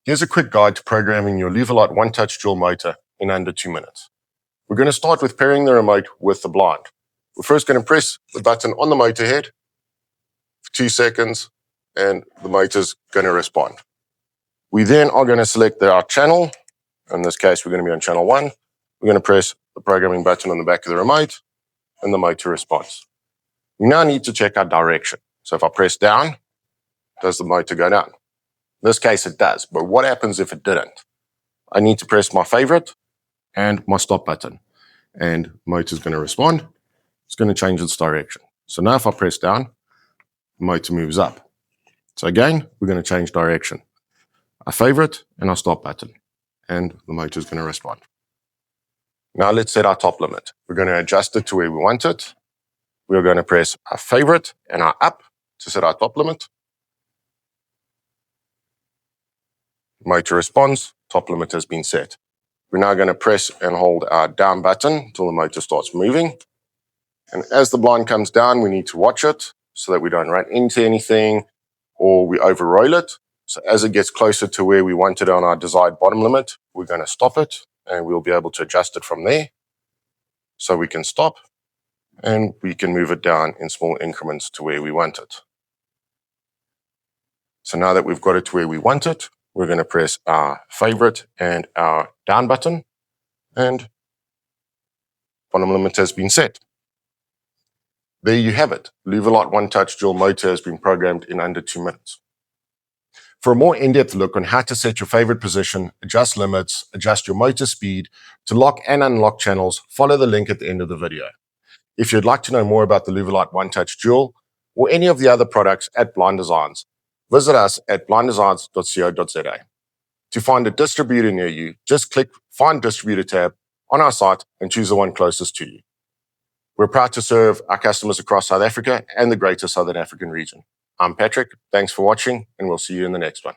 Here's a quick guide to programming your Leave-A-Lot one-touch dual motor in under 2 minutes. We're going to start with pairing the remote with the blind. We're first going to press the button on the motor head for 2 seconds, and the motor's going to respond. We then are going to select our channel. In this case, we're going to be on channel 1. We're going to press the programming button on the back of the remote, and the motor responds. We now need to check our direction. So if I press down, does the motor go down? In this case, it does. But what happens if it didn't? I need to press my favorite and my stop button. And the motor's going to respond. It's going to change its direction. So now if I press down, the motor moves up. So again, we're going to change direction. Our favorite and our stop button. And the motor's going to respond. Now let's set our top limit. We're going to adjust it to where we want it. We're going to press our favorite and our up to set our top limit. Motor responds, top limit has been set. We're now going to press and hold our down button until the motor starts moving. And as the blind comes down, we need to watch it so that we don't run into anything or we overroll it. So as it gets closer to where we want it on our desired bottom limit, we're going to stop it and we'll be able to adjust it from there. So we can stop and we can move it down in small increments to where we want it. So now that we've got it to where we want it, we're going to press our favorite and our down button, and bottom limit has been set. There you have it. Leave-A-Lot one-touch dual motor has been programmed in under 2 minutes. For a more in-depth look on how to set your favorite position, adjust limits, adjust your motor speed, to lock and unlock channels, follow the link at the end of the video. If you'd like to know more about the Leave-A-Lot one-touch dual or any of the other products at Blind Designs, visit us at blinddesigns.co.za. To find a distributor near you, just click Find Distributor tab on our site and choose the one closest to you. We're proud to serve our customers across South Africa and the greater Southern African region. I'm Patrick. Thanks for watching, and we'll see you in the next one.